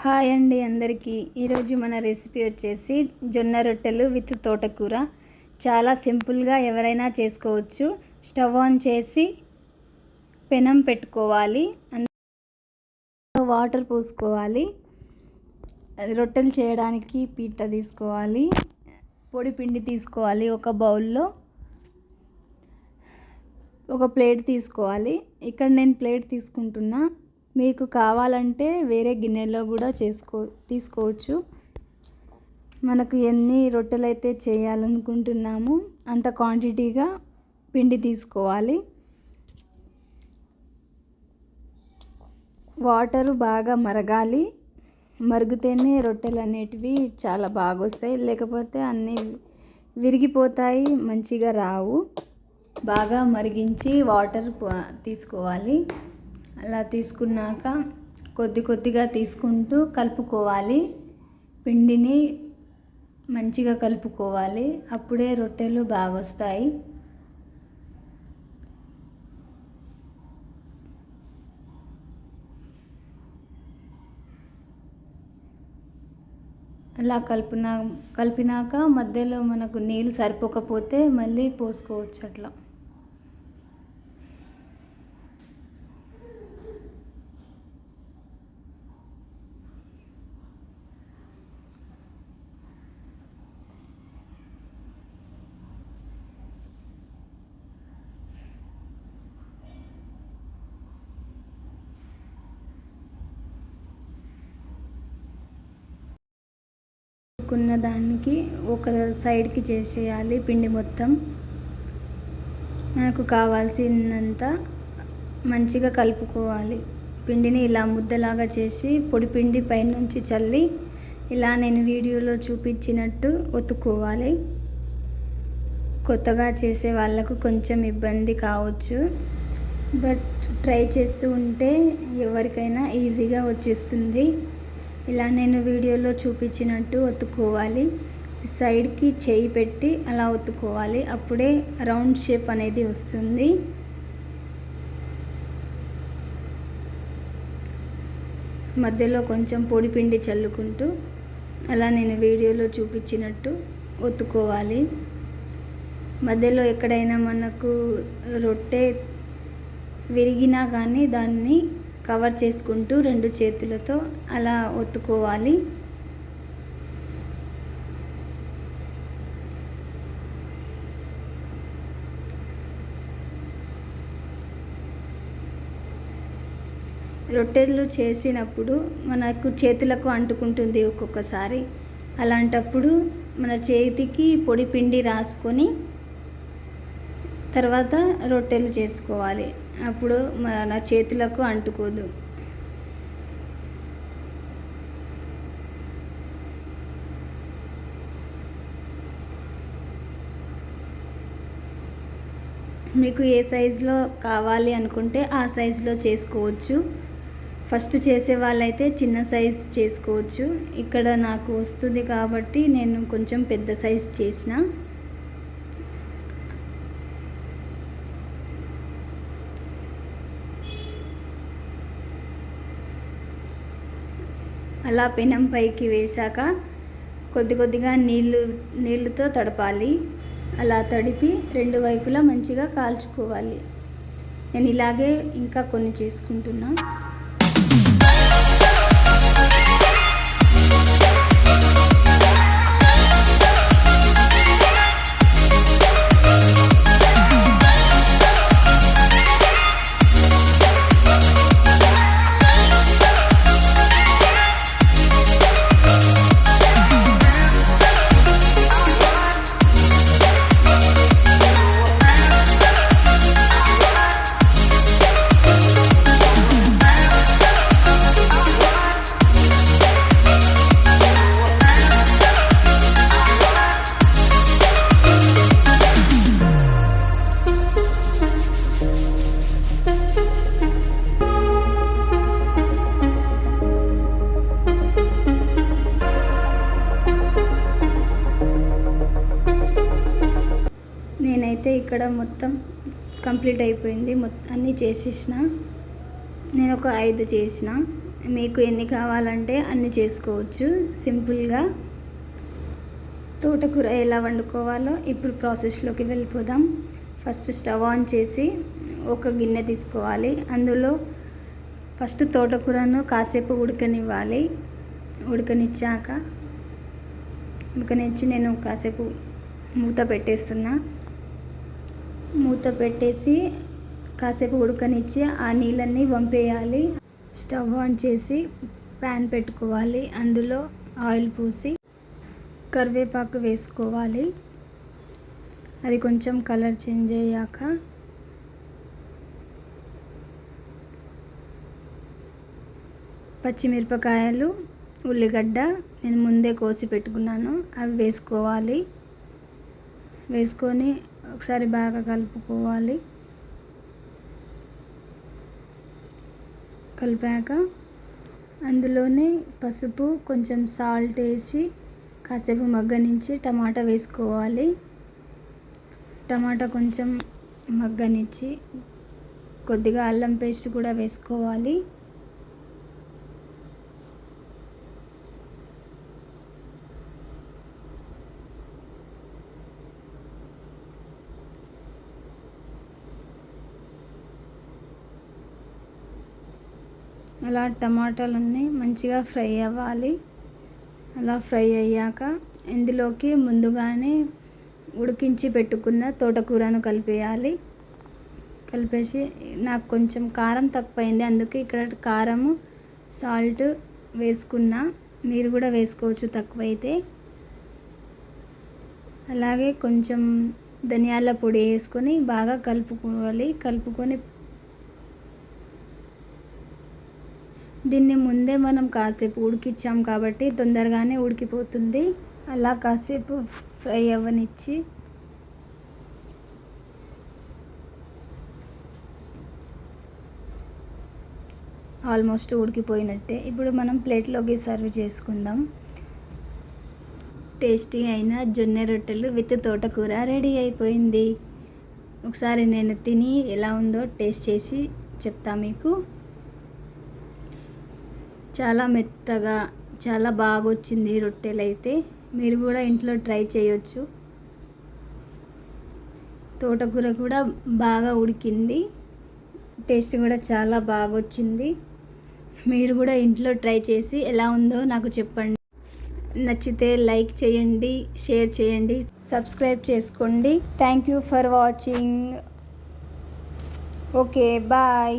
Hi అండి అందరికీ. ఈరోజు మన రెసిపీ వచ్చేసి జొన్న రొట్టెలు విత్ తోటకూర. చాలా సింపుల్గా ఎవరైనా చేసుకోవచ్చు. స్టవ్ ఆన్ చేసి పెనం పెట్టుకోవాలి, అందులో వాటర్ పోసుకోవాలి. రొట్టెలు చేయడానికి పీట తీసుకోవాలి, పొడి పిండి తీసుకోవాలి. ఒక బౌల్లో ఒక ప్లేట్ తీసుకోవాలి. ఇక్కడ నేను ప్లేట్ తీసుకుంటున్నా, మీకు కావాలంటే వేరే గిన్నెలో కూడా తీసుకోవచ్చు. మనకు ఎన్ని రొట్టెలు అయితే చేయాలనుకుంటున్నామో అంత క్వాంటిటీగా పిండి తీసుకోవాలి. వాటర్ బాగా మరగాలి, మరుగుతేనే రొట్టెలు అనేటివి చాలా బాగా వస్తాయి, లేకపోతే అన్నీ విరిగిపోతాయి, మంచిగా రావు. బాగా మరిగించి వాటర్ తీసుకోవాలి. అలా తీసుకున్నాక కొద్దిగా తీసుకుంటూ కలుపుకోవాలి. పిండిని మంచిగా కలుపుకోవాలి, అప్పుడే రొట్టెలు బాగా వస్తాయి. అలా కలిపినాక మధ్యలో మనకు నీళ్ళు సరిపోకపోతే మళ్ళీ పోసుకోవచ్చు. అట్లా ఉన్న దానికి ఒక సైడ్కి చేసేయాలి. పిండి మొత్తం నాకు కావాల్సినంత మంచిగా కలుపుకోవాలి. పిండిని ఇలా ముద్దలాగా చేసి పొడి పిండి పైనుంచి చల్లి ఇలా నేను వీడియోలో చూపించినట్టు ఒత్తుకోవాలి. కొత్తగా చేసే వాళ్ళకు కొంచెం ఇబ్బంది కావచ్చు, బట్ ట్రై చేస్తూ ఉంటే ఎవరికైనా ఈజీగా వచ్చేస్తుంది. ఇలా నేను వీడియోలో చూపించినట్టు ఒత్తుకోవాలి. సైడ్కి చేయి పెట్టి అలా ఒత్తుకోవాలి, అప్పుడే రౌండ్ షేప్ అనేది వస్తుంది. మధ్యలో కొంచెం పొడి పిండి చల్లుకుంటూ అలా నేను వీడియోలో చూపించినట్టు ఒత్తుకోవాలి. మధ్యలో ఎక్కడైనా మనకు రొట్టె విరిగినా కానీ దాన్ని కవర్ చేసుకుంటూ రెండు చేతులతో అలా ఒత్తుకోవాలి. రొట్టెలు చేసినప్పుడు మనకు చేతులకు అంటుకుంటుంది ఒక్కొక్కసారి. అలాంటప్పుడు మన చేతికి పొడి పిండి రాసుకొని తర్వాత రొట్టెలు చేసుకోవాలి, అప్పుడు మన చేతులకు అంటుకోదు. మీకు ఏ సైజులో కావాలి అనుకుంటే ఆ సైజులో చేసుకోవచ్చు. ఫస్ట్ చేసే వాళ్ళైతే చిన్న సైజ్ చేసుకోవచ్చు. ఇక్కడ నాకు వస్తుంది కాబట్టి నేను కొంచెం పెద్ద సైజ్ చేసిన. అలా పెనం పైకి వేశాక కొద్దిగా నీళ్ళతో తడపాలి. అలా తడిపి రెండు వైపులా మంచిగా కాల్చుకోవాలి. నేను ఇలాగే ఇంకా కొన్ని చేసుకుంటున్నా. నేనైతే ఇక్కడ మొత్తం కంప్లీట్ అయిపోయింది, మొత్తం అన్నీ చేసేసిన. నేను ఒక 5 చేసిన. మీకు ఎన్ని కావాలంటే అన్ని చేసుకోవచ్చు సింపుల్గా. తోటకూర ఎలా వండుకోవాలో ఇప్పుడు ప్రాసెస్లోకి వెళ్ళిపోదాం. ఫస్ట్ స్టవ్ ఆన్ చేసి ఒక గిన్నె తీసుకోవాలి. అందులో ఫస్ట్ తోటకూరను కాసేపు ఉడకనివ్వాలి. ఉడకనిచ్చి నేను కాసేపు మూత పెట్టేస్తున్నా. మూత పెట్టేసి కాసేపు ఉడకనిచ్చి ఆ నీళ్ళన్నీ వంపేయాలి. స్టవ్ ఆన్ చేసి ప్యాన్ పెట్టుకోవాలి. అందులో ఆయిల్ పోసి కరివేపాకు వేసుకోవాలి. అది కొంచెం కలర్ చేంజ్ అయ్యాక పచ్చిమిరపకాయలు, ఉల్లిగడ్డ నేను ముందే కోసి పెట్టుకున్నాను, అవి వేసుకోవాలి. వేసుకొని ఒకసారి బాగా కలుపుకోవాలి. కలిపాక అందులోనే పసుపు, కొంచెం సాల్ట్ వేసి కాసేపు మగ్గనించి టమాటా వేసుకోవాలి. టమాటా కొంచెం మగ్గనిచ్చి కొద్దిగా అల్లం పేస్ట్ కూడా వేసుకోవాలి. అలా టమాటాలన్నీ మంచిగా ఫ్రై అవ్వాలి. అలా ఫ్రై అయ్యాక ఇందులోకి ముందుగానే ఉడికించి పెట్టుకున్న తోటకూరను కలిపేయాలి. కలిపేసి నాకు కొంచెం కారం తక్కువైంది, అందుకే ఇక్కడ కారము సాల్ట్ వేసుకున్నా. మీరు కూడా వేసుకోవచ్చు తక్కువైతే. అలాగే కొంచెం ధనియాల పొడి వేసుకొని బాగా కలుపుకోవాలి. కలుపుకొని దీన్ని ముందే మనం కాసేపు ఉడికిచ్చాం కాబట్టి తొందరగానే ఉడికిపోతుంది. అలా కాసేపు ఫ్రై అవ్వనిచ్చి ఆల్మోస్ట్ ఉడికిపోయినట్టే. ఇప్పుడు మనం ప్లేట్లోకి సర్వ్ చేసుకుందాం. టేస్టీ అయిన జొన్న రొట్టెలు విత్ తోటకూర రెడీ అయిపోయింది. ఒకసారి నేను తిని ఎలా ఉందో టేస్ట్ చేసి చెప్తా మీకు. చాలా మెత్తగా చాలా బాగా వచ్చింది రొట్టెలు అయితే. మీరు కూడా ఇంట్లో ట్రై చేయొచ్చు. తోటకూర కూడా బాగా ఉడికింది, టేస్ట్ కూడా చాలా బాగా వచ్చింది. మీరు కూడా ఇంట్లో ట్రై చేసి ఎలా ఉందో నాకు చెప్పండి. నచ్చితే లైక్ చేయండి, షేర్ చేయండి, సబ్స్క్రైబ్ చేసుకోండి. Thank you for watching. Okay, bye.